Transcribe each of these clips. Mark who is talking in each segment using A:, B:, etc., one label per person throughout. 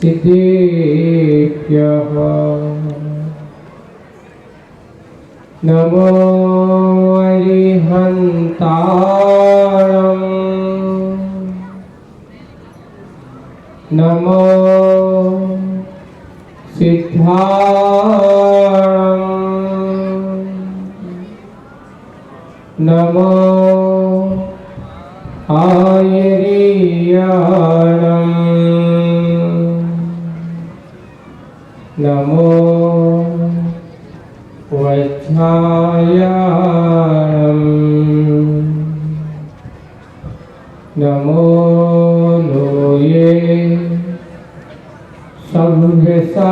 A: सिद्धेभ्यः नमो अरिहन्तारं नमो सिद्धारं नमो आयर्याणं नमो वज्रायाणं नमो लोये सभ्यसाभूरम्।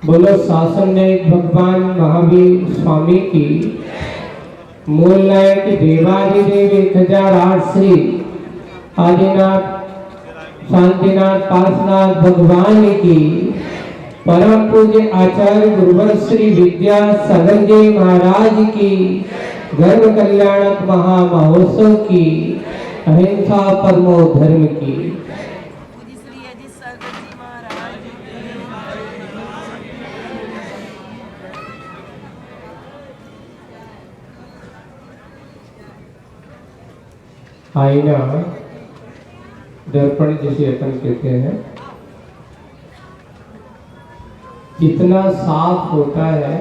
A: बोलो शासन नायक भगवान महावीर स्वामी की, मूल नायक देवादिदेव 1008 श्री आदिनाथ शांतिनाथ पार्श्वनाथ भगवान की, परम पूज्य आचार्य गुरुवर श्री विद्या सागर जी महाराज की, गर्भ कल्याणक महामहोत्सव की, अहिंसा परमो धर्म की। आईना दर्पण जिसे अपन कहते हैं, जितना साफ होता है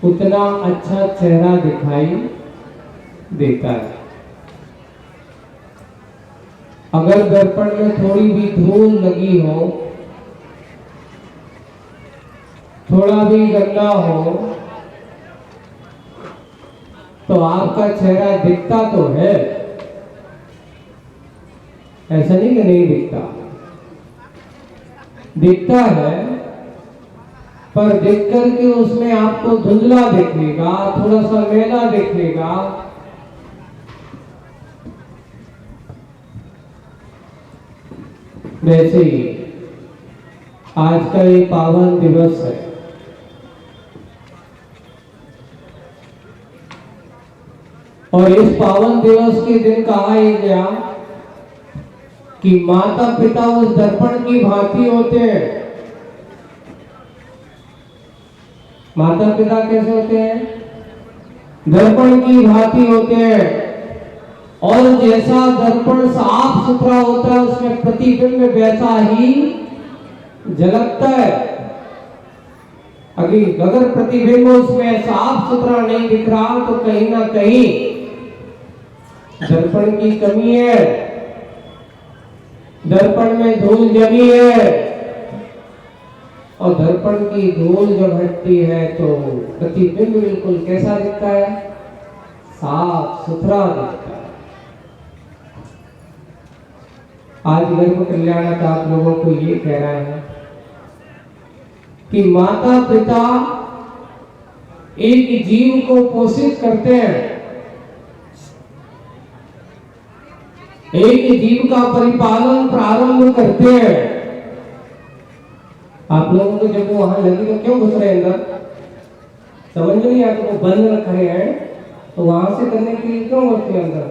A: उतना अच्छा चेहरा दिखाई देता है। अगर दर्पण में थोड़ी भी धूल लगी हो, थोड़ा भी गंदा हो, तो आपका चेहरा दिखता तो है, ऐसा नहीं कि नहीं दिखता, दिखता है, पर देख करके उसमें आपको धुंधला दिखेगा, थोड़ा सा मैला दिखेगा। वैसे ही आज का ये पावन दिवस है, और इस पावन दिवस के दिन कहा गया कि माता पिता उस दर्पण की भांति होते हैं। माता पिता कैसे होते हैं? दर्पण की भांति होते हैं, और जैसा दर्पण साफ सुथरा होता है उसमें प्रतिबिंब वैसा ही झलकता है। अगर प्रतिबिंब उसमें साफ सुथरा नहीं दिख रहा तो कहीं ना कहीं दर्पण की कमी है, दर्पण में धूल जमी है, और दर्पण की धूल जब हटती है तो प्रतिबिंब बिल्कुल कैसा दिखता है? साफ सुथरा दिखता है। आज गर्भ कल्याणक आप लोगों को ये कह रहा है कि माता पिता एक जीव को पोषित करते हैं, एक जीव का परिपालन प्रारंभ करते हैं। आप लोगों को जब वो वहां लगी तो क्यों घुस रहे हैं अंदर? समझ में नहीं आता, वो बंद रख रहे हैं तो वहां से करने के लिए क्यों घुसते हैं अंदर?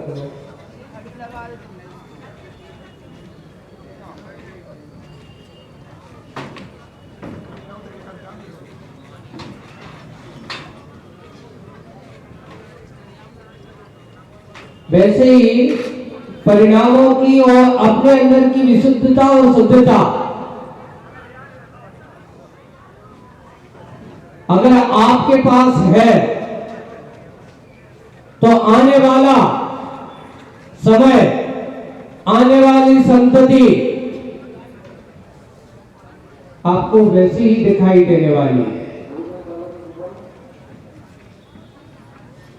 A: वैसे ही परिणामों की और अपने अंदर की विशुद्धता और शुद्धता अगर आपके पास है तो आने वाला समय, आने वाली संतति आपको वैसी ही दिखाई देने वाली है।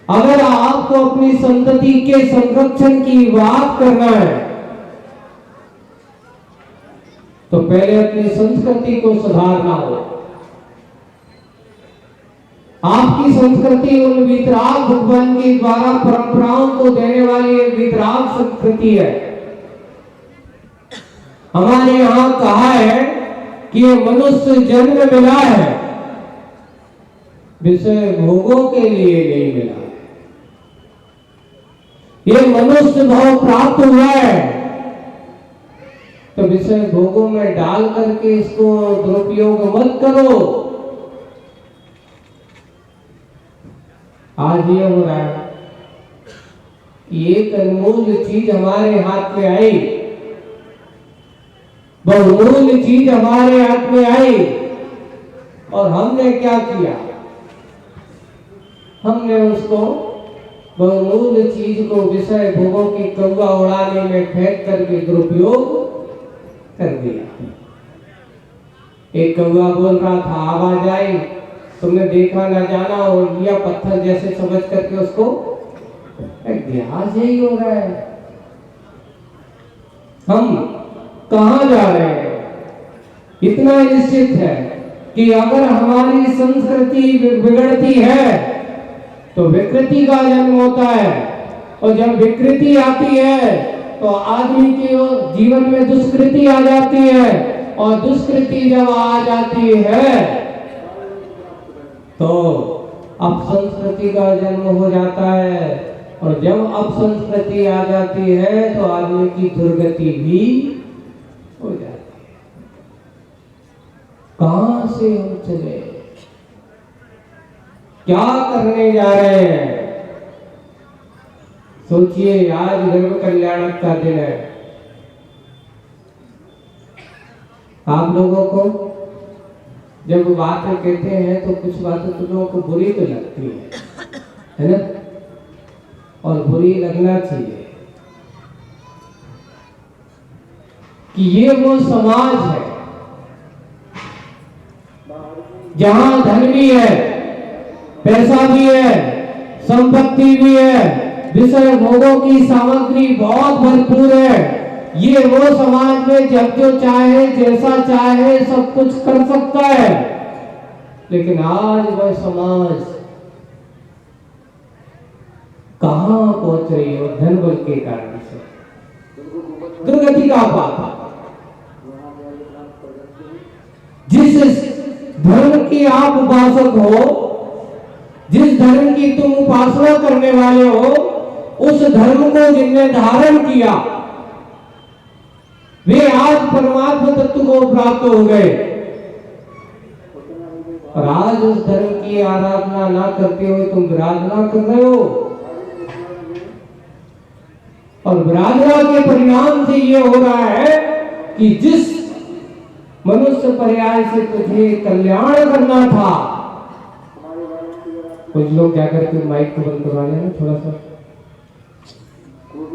A: अगर आपको अपनी संतति के संरक्षण की बात करना है तो पहले अपनी संस्कृति को सुधारना हो। आपकी संस्कृति उन वितराग भगवान के द्वारा परंपराओं को देने वाली एक वितराग संस्कृति है। हमारे यहां कहा है कि ये मनुष्य जन्म मिला है, विषय भोगों के लिए नहीं मिला। ये मनुष्य भाव प्राप्त हुआ है, तो विषय भोगों में डाल करके इसको दुरुपयोग मत करो। आज ये हो रहा है कि एक अनमोल चीज हमारे हाथ में आई, बहुमूल्य चीज हमारे हाथ में आई, और हमने क्या किया? हमने उसको बहुमूल्य चीज को विषय भोगों की कौवा उड़ाने में फेंक करके दुरुपयोग कर दिया। एक कौवा बोल रहा था, आवाज आई, तुमने देखा ना जाना और लिया पत्थर जैसे समझ करके उसको फेंक दिया। आज यही हो रहा है। हम कहां जा रहे हैं? इतना निश्चित है कि अगर हमारी संस्कृति बिगड़ती है तो विकृति का जन्म होता है, और जब विकृति आती है तो आदमी के जीवन में दुष्कृति आ जाती है, और दुष्कृति जब आ जाती है तो अपसंस्कृति का जन्म हो जाता है, और जब अपसंस्कृति आ जाती है तो आदमी की दुर्गति भी हो जाती है। कहां से हम चले? क्या करने जा रहे हैं? सोचिए, आज धर्म कल्याण का दिन है। आप लोगों को जब बातें कहते हैं तो कुछ बातें तो लोगों को बुरी तो लगती है ना? और बुरी लगना चाहिए कि ये वो समाज है जहां धन भी है, पैसा भी है, संपत्ति भी है, विषय भोगों की सामग्री बहुत भरपूर है। ये वो समाज में जब जो चाहे जैसा चाहे सब कुछ कर सकता है। लेकिन आज वह समाज कहां पहुंच रही है? धन बल के कारण से दुर्गति का पाप। जिस धर्म की आप उपासक हो, जिस धर्म की तुम उपासना करने वाले हो, उस धर्म को जिनने धारण किया वे आज परमात्मा तत्व को प्राप्त हो गए, और आज उस धर्म की आराधना ना करते हुए तुम विराधना कर रहे हो, और विराधना के परिणाम से ये हो रहा है कि जिस मनुष्य पर्याय से तुझे कल्याण करना था। कुछ लोग क्या करते, माइक को बंद करवा लेना थोड़ा सा,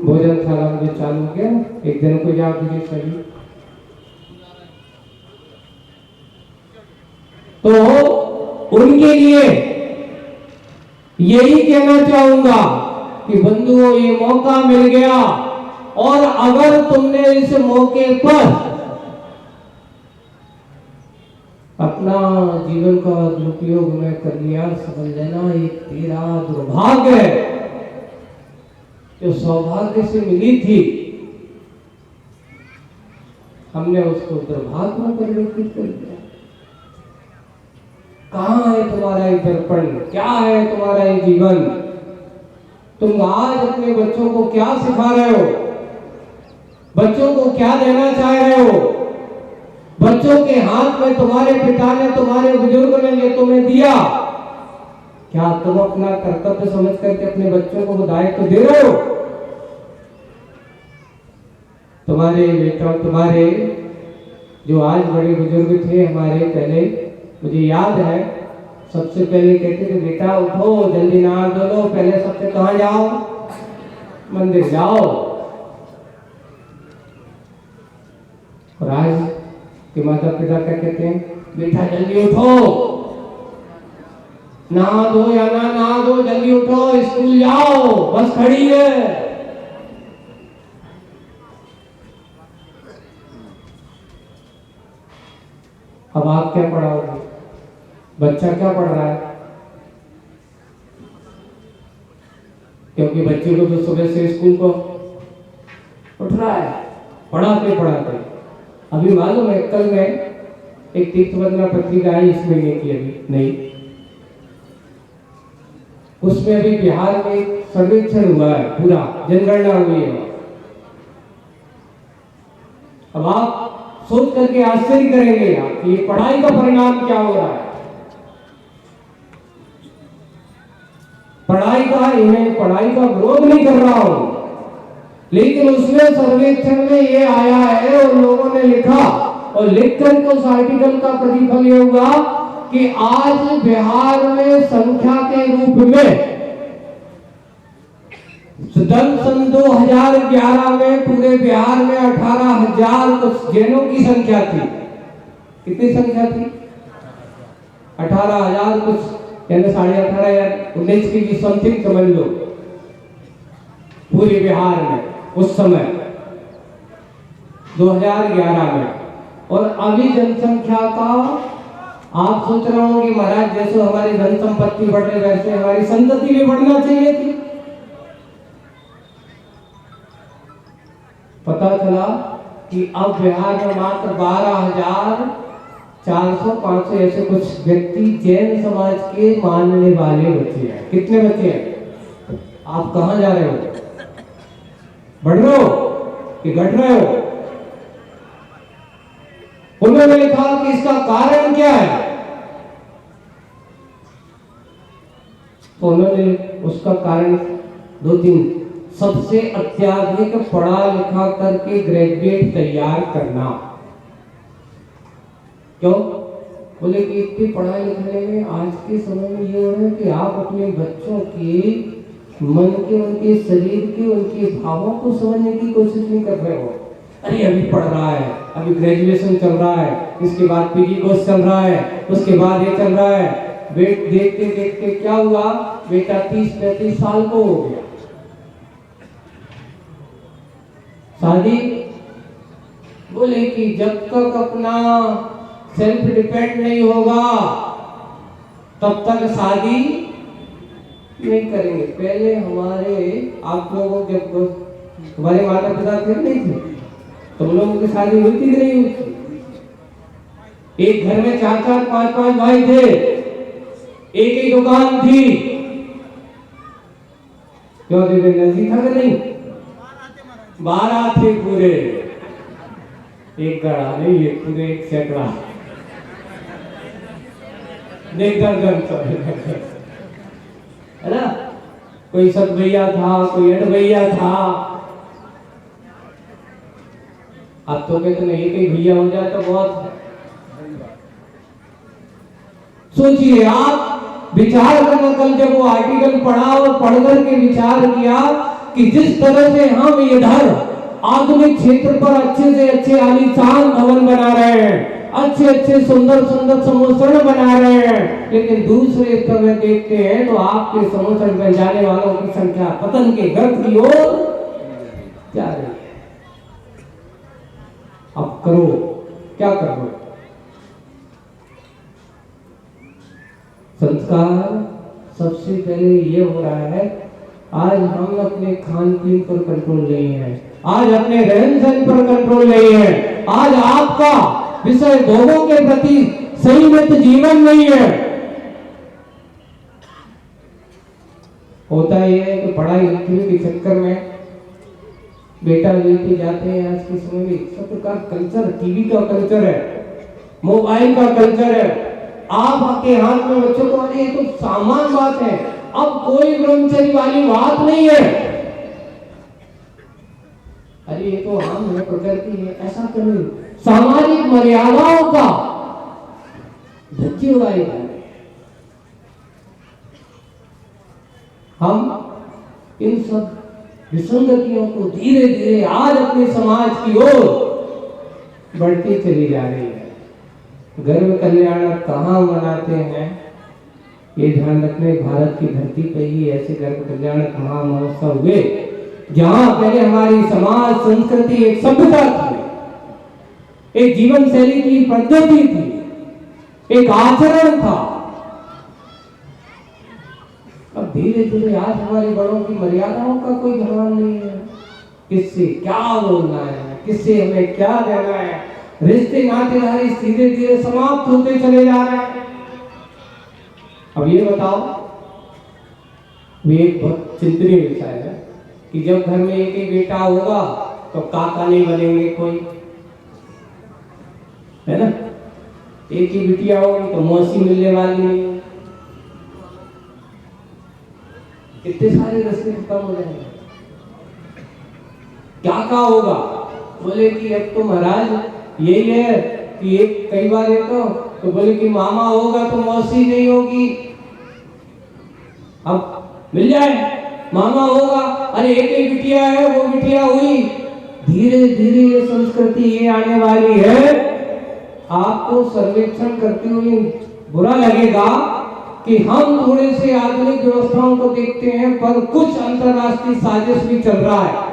A: भोजनशाला में चालू हो गया, एक दिन को याद दीजिए सही। तो उनके लिए यही कहना चाहूंगा कि बंधुओं, ये मौका मिल गया, और अगर तुमने इस मौके पर अपना जीवन का दुरुपयोग में कर लिया, समझ लेना ये तेरा दुर्भाग्य है। जो सौभाग्य से मिली थी हमने उसको दुर्भाग्य में परिवर्तित कर दिया। कहां है तुम्हारा ये दर्पण? क्या है तुम्हारा ये जीवन? तुम आज अपने बच्चों को क्या सिखा रहे हो? बच्चों को क्या देना चाह रहे हो? बच्चों के हाथ में तुम्हारे पिता ने, तुम्हारे बुजुर्ग ने ये तुम्हें दिया, क्या तुम अपना कर्तव्य समझ करके अपने बच्चों को दायित्व दे रहे हो? तुम्हारे बेटा, तुम्हारे जो आज बड़े बुजुर्ग थे हमारे पहले, मुझे याद है सबसे पहले कहते थे, बेटा उठो, जल्दी नहा धो लो, पहले सबसे कहां जाओ? मंदिर जाओ। और आज के माता पिता क्या कहते हैं, बेटा जल्दी उठो, नहा दो या ना नहा दो, जल्दी उठो, स्कूल जाओ, बस खड़ी है। अब आप क्या पढ़ाओगे? बच्चा क्या पढ़ रहा है? क्योंकि बच्चे को तो सुबह से स्कूल को उठ रहा है, पढ़ाते। अभी मालूम है, कल में एक तीर्थवंदना पत्रिका आई इस महीने की, अभी नहीं, उसमें भी बिहार में एक सर्वेक्षण हुआ है, पूरा जनगणना हुई है। अब आप सोच करके आश्चर्य करेंगे कि ये पढ़ाई का परिणाम क्या हो रहा है। पढ़ाई का विरोध नहीं कर रहा हूं, लेकिन उसमें सर्वेक्षण में ये आया है और लोगों ने लिखा और लिख करके उस आर्टिकल का प्रतिफल ये हुआ कि आज बिहार में संख्या के रूप में सन 2011 में पूरे बिहार में 18,000 कुछ जैनों की संख्या थी। कितनी संख्या थी? 18,000 कुछ, यानी 18,500 19 की समथिंग समझ लो पूरे बिहार में उस समय 2011 में। और अभी जनसंख्या का आप सोच रहे हो कि महाराज जैसे हमारी धन संपत्ति बढ़ रही वैसे हमारी संतति भी बढ़ना चाहिए थी। पता चला कि अब बिहार में मात्र 12,400-500 ऐसे कुछ व्यक्ति जैन समाज के मानने वाले बचे हैं। कितने बचे हैं? आप कहां जा रहे हो? बढ़ रहे हो कि घट रहे हो? उन्होंने लिखा कि इसका कारण क्या है, तो उन्होंने उसका कारण 2-3, सबसे अत्याधिक पढ़ा लिखा करके ग्रेजुएट तैयार करना। क्यों? बोले कि इतनी पढ़ाई लिखने में आज के समय में ये हो रहा है कि आप अपने बच्चों के मन के, उनके शरीर के, उनके भावों को समझने की कोशिश नहीं कर रहे हो। अरे अभी पढ़ रहा है, अभी ग्रेजुएशन चल रहा है, इसके बाद पीजी कोर्स चल रहा है, उसके बाद ये चल रहा है। देखते देखते क्या हुआ, बेटा 30-35 साल को हो गया, शादी। बोले कि जब तक अपना सेल्फ डिपेंड नहीं होगा तब तक शादी नहीं करेंगे। पहले हमारे आप लोगों के हमारे माता पिता थे नहीं थे, तुम लोगों की शादी हुई थी कि नहीं हुई थी? एक घर में 4-4, 5-5 भाई थे, एक ही दुकान थी। क्यों नजदीक था कि नहीं? 12 थे पूरे, एक गड़ा नहीं, ये पूरे एक सैकड़ा, देख दर्जन है ना। कोई सत भैया था, कोई अठ भैया था। अब तो कहते नहीं, एक ही भैया हो जाए तो बहुत है। सोचिए आप, विचार करना। कल जब वो आर्टिकल पढ़ा और पढ़ करके विचार किया कि जिस तरह से हम इधर आधुनिक क्षेत्र पर अच्छे से अच्छे आलीशान भवन बना रहे हैं, अच्छे अच्छे सुंदर सुंदर समोसण बना रहे हैं, लेकिन दूसरे तरह देखते हैं तो आपके समोसण में जाने वालों की संख्या पतन के गर्त की ओर जा रही है। अब करो, क्या करो? संस्कार सबसे पहले ये हो रहा है, आज हम अपने खान पीन पर कंट्रोल नहीं है, आज अपने रहन सहन पर कंट्रोल नहीं है, आज आपका विषय भोगों के प्रति संयमित जीवन नहीं है। होता यह है कि पढ़ाई लिखने के चक्कर में बेटा बेटी जाते हैं। आज के समय में सब का कल्चर, टीवी का कल्चर है, मोबाइल का कल्चर है। आप आपके हाथ में बच्चों को, अरे ये तो सामान्य बात है, अब कोई ब्रह्मचर्य वाली बात नहीं है, अरे ये तो हम है, प्रकृति है, ऐसा करें। सामाजिक मर्यादाओं का धज्जी उड़ाई जा रही है। हम इन सब विसंगतियों को धीरे धीरे आज अपने समाज की ओर बढ़ती चली जा रही है। गर्व कल्याण कहाँ मनाते हैं ये ध्यान रखने, भारत की धरती पर ही ऐसे गर्व कल्याण महा महोत्सव हुए जहां पहले हमारी समाज संस्कृति एक सभ्यता थी, एक जीवन शैली की पद्धति थी, एक आचरण था। अब धीरे धीरे आज हमारे बड़ों की मर्यादाओं का कोई ध्यान नहीं है, किससे क्या बोलना है, किससे हमें क्या देना है। रिश्ते नातेदारी धीरे धीरे समाप्त होते चले जा रहे हैं। अब ये बताओ, वे एक बहुत चिंतनीय विषय है कि जब घर में एक ही बेटा होगा तो काका नहीं बनेंगे कोई, है ना। एक ही बिटिया होगी तो मौसी मिलने वाली नहीं, कितने सारे रिश्ते खत्म हो जाएंगे। क्या कहा होगा, बोले कि अब तो महाराज यही है कि एक कई बार है तो बोले कि मामा होगा तो मौसी नहीं होगी, अब मिल जाए मामा होगा, अरे एक ही बिटिया है वो बिटिया हुई। धीरे धीरे ये संस्कृति ये आने वाली है। आपको सर्वेक्षण करते हुए बुरा लगेगा कि हम थोड़े से आधुनिक व्यवस्थाओं को देखते हैं पर कुछ अंतरराष्ट्रीय साजिश भी चल रहा है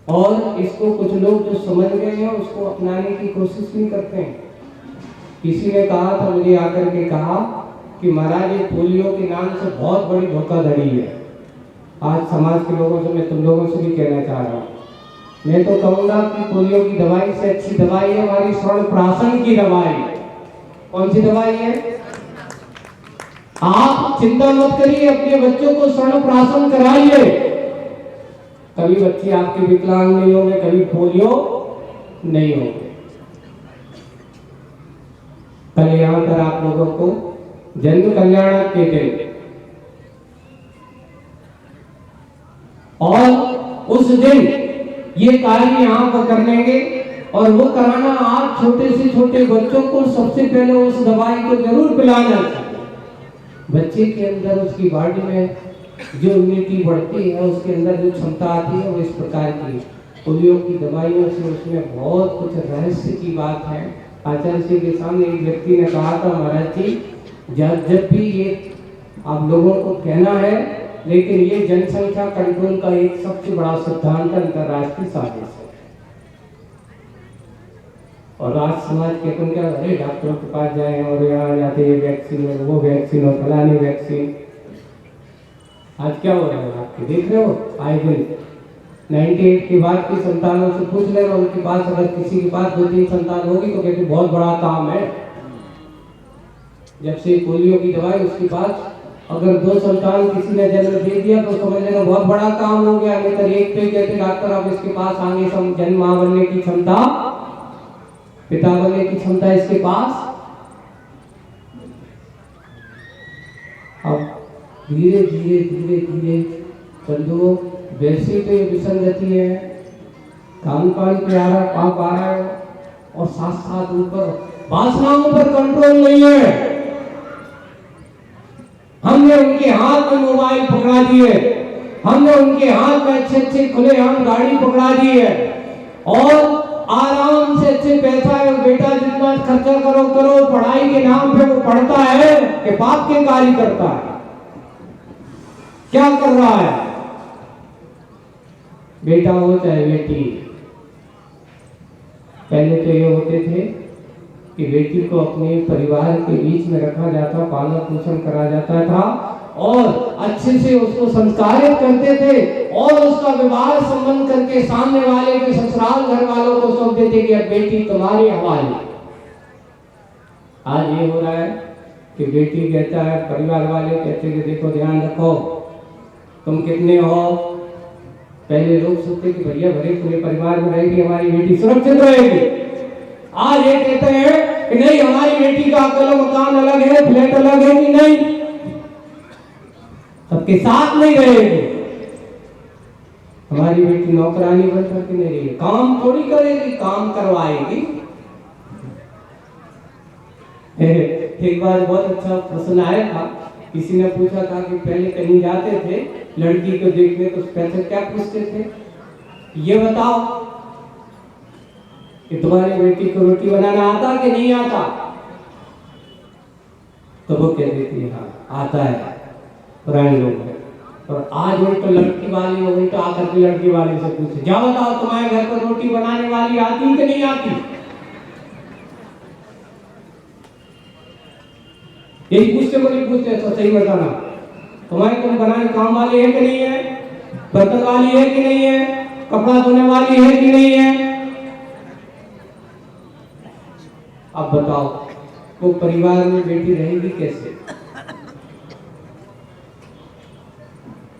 A: और इसको कुछ लोग जो समझ गए हैं उसको अपनाने की कोशिश नहीं करते हैं। किसी ने कहा था, मुझे आकर के कहा कि महाराज ये पोलियो के नाम से बहुत बड़ी धोखाधड़ी है। आज समाज के लोगों से मैं तुम लोगों से भी कहना चाह रहा हूँ, मैं तो कहूँगा कि पोलियो की दवाई से अच्छी दवाई है हमारी स्वर्ण की दवाई। कौन सी दवाई है? आप चिंता मत करिए, अपने बच्चों को स्वर्ण कराइए, कभी बच्चे आपके विकलांग नहीं होंगे, कभी पोलियो नहीं होंगे। कल यहाँ पर आप लोगों को जन्म कल्याण के दिन और उस दिन ये कार्य यहाँ पर करेंगे और वो कराना आप छोटे से छोटे बच्चों को सबसे पहले उस दवाई को जरूर पिलाना चाहिए। बच्चे के अंदर उसकी बॉडी में जो इम्यूनिटी बढ़ती है, उसके अंदर जो क्षमता आती है वो इस प्रकार की पोलियो की दवाइयों से उसमें बहुत कुछ रहस्य की बात है। आचार्य जी के सामने एक व्यक्ति ने कहा था, महाराज जी जब भी ये आप लोगों को कहना है, लेकिन ये जनसंख्या कंट्रोल का एक सबसे बड़ा सिद्धांत अंतरराष्ट्रीय साजिश है और आज समाज के तुम क्या अरे डॉक्टरों के पास जाए और यहाँ जाते ये वैक्सीन और वो वैक्सीन और फलानी वैक्सीन। आज क्या हो रहा है आपके देख रहे हो, आए दिन 98 के बाद की संतानों से पूछ ले रहे, उनके पास अगर किसी के पास 2-3 संतान होगी तो कहते बहुत बड़ा काम है। जब से पोलियो की दवाई उसके पास अगर 2 संतान किसी ने जन्म दे दिया तो समझ लेना बहुत बड़ा काम हो गया। नहीं तो एक पे कहते डॉक्टर अब इसके पास आगे जन्म मां बनने की क्षमता, पिता बनने की क्षमता इसके पास। अब धीरे धीरे धीरे धीरे बंधुओं वैसे तो ये विसंगति है, खान पान पे आ रहा पाप आ रहा है और साथ साथ ऊपर वासनाओं पर कंट्रोल नहीं है। हमने उनके हाथ में मोबाइल पकड़ा दिए, हमने उनके हाथ में अच्छे अच्छे खुले आम गाड़ी पकड़ा दी है और आराम से अच्छे पैसा है। बेटा जितना खर्चा करो करो, पढ़ाई के नाम पे वो पढ़ता है कि पाप के कार्य करता है। क्या कर रहा है? बेटा हो चाहे बेटी, पहले तो ये होते थे कि बेटी को अपने परिवार के बीच में रखा जाता, पालन पोषण करा जाता था और अच्छे से उसको संस्कारित करते थे और उसका विवाह संबंध करके सामने वाले के ससुराल घर वालों को सौंप देते कि अब बेटी तुम्हारे हवाले। आज ये हो रहा है कि बेटी कहता है, परिवार वाले कहते कि देखो ध्यान रखो तुम कितने हो। पहले लोग सोचते कि भैया भरे पूरे परिवार में रहेगी हमारी बेटी सुरक्षित रहेगी। आज ये कहते हैं कि नहीं हमारी बेटी का अकेला मकान अलग है, फ्लैट अलग है कि नहीं, सबके साथ नहीं रहेगी। हमारी बेटी नौकरानी बन करके नहीं रहेगी, काम थोड़ी करेगी, काम करवाएगी। एक बार बहुत अच्छा प्रश्न आया था, किसी ने पूछा था कि पहले कहीं जाते थे लड़की को देखने तो पैसे क्या पूछते थे, ये बताओ कि तुम्हारी बेटी को रोटी बनाना आता कि नहीं आता, तो वो कह देती है हाँ आता है, पुराने लोग हैं। और आज वो तो लड़की वाली हो गई तो आकर के लड़की वाली से पूछे क्या बताओ तुम्हारे घर पर रोटी बनाने वाली आती कि नहीं आती। यही पूछते को नहीं पूछते, तो सही बताना तुम्हारे तुम बनाने काम वाली है कि नहीं है, बर्तन वाली है कि नहीं है, कपड़ा धोने वाली है कि नहीं है। अब बताओ वो परिवार में बेटी रहेगी कैसे?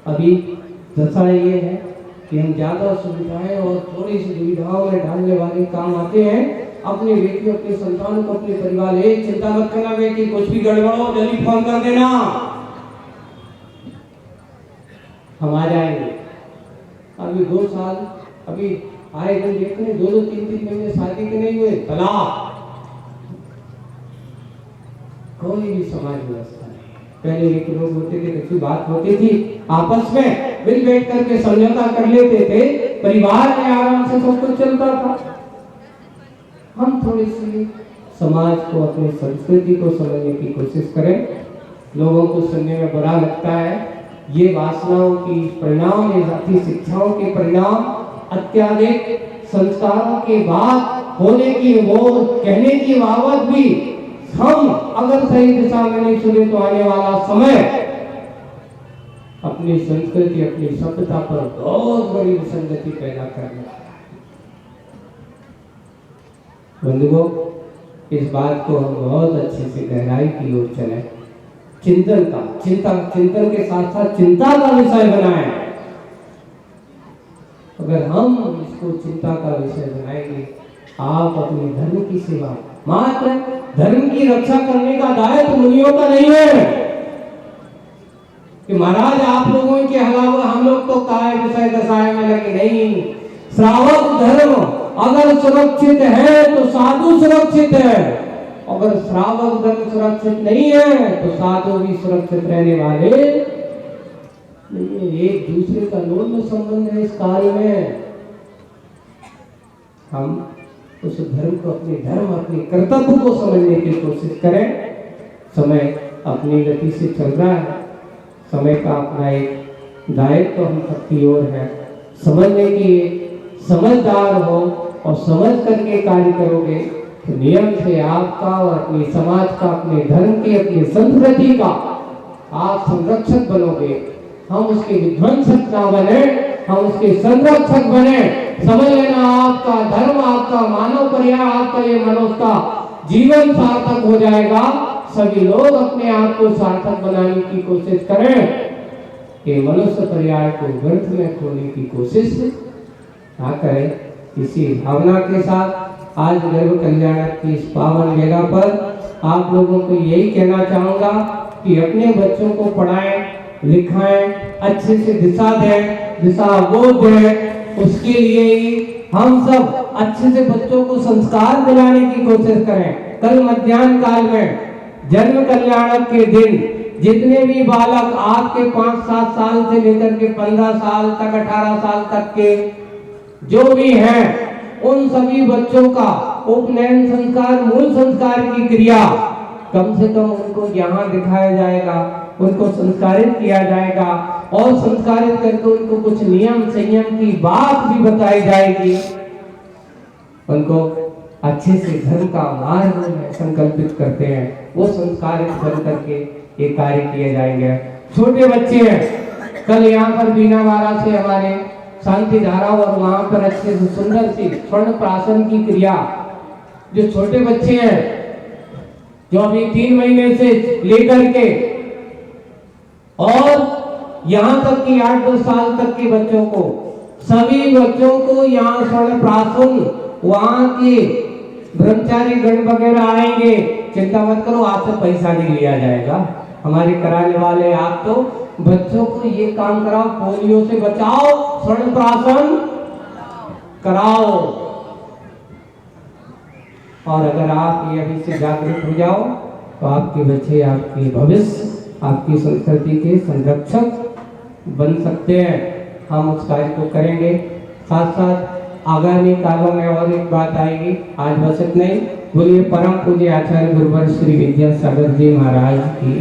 A: अभी दशा ये है कि हम ज़्यादा सुविधाएं और थोड़ी सी दुविधाओं में डालने वाले काम आते हैं। अपने बेटियों, अपने संतानों को, अपने परिवार, एक चिंता मत करना बेटी, कुछ भी गड़बड़ हो जल्दी फोन कर देना, हम आ जाएंगे। अभी 2 साल अभी आए दिन देख रहे, 2-2, 3-3 महीने शादी के नहीं हुए, तलाक। कोई भी समाज व्यवस्था नहीं। पहले एक लोग होते थे, अच्छी बात होती थी, आपस में मिल बैठ करके समझौता कर लेते थे, परिवार में आराम से सब कुछ चलता था। हम थोड़ी सी समाज को, अपनी संस्कृति को समझने की कोशिश करें। लोगों को सुनने में बुरा लगता है, ये वासनाओं की परिणाम, ये जाति शिक्षाओं के परिणाम, अत्याधिक संस्कारों के बाद होने की, वो कहने की बावत भी हम अगर सही दिशा में नहीं चले तो आने वाला समय अपनी संस्कृति, अपनी सभ्यता पर बहुत बड़ी विसंगति पैदा करने वाला है। बंधुओं, इस बात को हम बहुत अच्छे से गहराई की ओर चले, चिंतन के साथ साथ चिंता का विषय बनाएं। अगर हम इसको चिंता का विषय बनाएंगे, आप अपने धर्म की सेवा, मात्र धर्म की रक्षा करने का दायित्व मुनियों का नहीं है कि महाराज आप लोगों के अलावा हम लोग तो काय विषय दशाएं में लगे। नहीं, श्रावक धर्म अगर सुरक्षित है तो साधु सुरक्षित है, अगर श्रावक धर्म सुरक्षित नहीं है तो साधु भी सुरक्षित रहने वाले नहीं। एक दूसरे का लोन संबंध है इस कार्य में। हम उस धर्म को, अपने धर्म, अपने कर्तव्य को समझने की कोशिश करें। समय अपनी गति से चल रहा है, समय का अपना एक दायित्व हम सबकी ओर है। समझने की, समझदार हो और समझ करके कार्य करोगे तो नियम से आपका और अपने समाज का, अपने धर्म की, अपनी संस्कृति का आप संरक्षक बनोगे। हम उसके विध्वंसक ना बने, हम उसके संरक्षक बने। समझ लेना, आपका धर्म, आपका मानव पर्याय, आपका ये मनुष्य का जीवन सार्थक हो जाएगा। सभी लोग अपने आप को सार्थक बनाने की कोशिश करें, ये मनुष्य पर्याय को व्यर्थ में खोने की कोशिश ना करें। इसी भावना के साथ आज गर्भ कल्याण की इस पावन वेला पर आप लोगों को यही कहना चाहूंगा कि अपने बच्चों को पढ़ाएं, लिखाएं, अच्छे से दिशा दें, दिशा बोध दें। उसके लिए ही हम सब अच्छे से बच्चों को संस्कार दिलाने की कोशिश करें। कल मध्याह्न काल में जन्म कल्याण के दिन जितने भी बालक आपके 5-7 साल से लेकर के 15 साल तक, 18 साल तक के जो भी हैं, उन सभी बच्चों का उपनयन संस्कार, मूल संस्कार की क्रिया कम से कम उनको यहाँ दिखाया जाएगा, उनको संस्कारित किया जाएगा और संस्कारित करके उनको कुछ नियम संयम की बात भी बताई जाएगी। उनको अच्छे से धर्म का मार्ग में संकल्पित करते हैं, वो संस्कारित बन करके ये कार्य किए जाएंगे। छोटे बच्चे हैं, कल यहाँ पर बीनावाड़ा से हमारे शांति धारा और वहां पर अच्छे से सुंदर सी स्वर्ण प्राशन की क्रिया, जो छोटे बच्चे हैं जो अभी 3 महीने से लेकर के और यहाँ तक कि 8-10 साल तक के बच्चों को, सभी बच्चों को यहाँ स्वर्ण प्राशन, वहां के ब्रह्मचारी गण वगैरह आएंगे। चिंता मत करो, आपसे पैसा नहीं लिया जाएगा, हमारे कराने वाले आप तो बच्चों को ये काम कराओ, पोलियो से बचाओ, स्वर्ण प्राशन कराओ। और अगर आप ये अभी से जागरूक हो जाओ तो आपके बच्चे, आपके भविष्य, आपकी संस्कृति के संरक्षक बन सकते हैं। हम उस कार्य को करेंगे। साथ साथ आगामी कालों में और एक बात आएगी, आज बस इतना ही। बोलिए परम पूज्य आचार्य गुरुवर श्री विद्यासागर जी महाराज की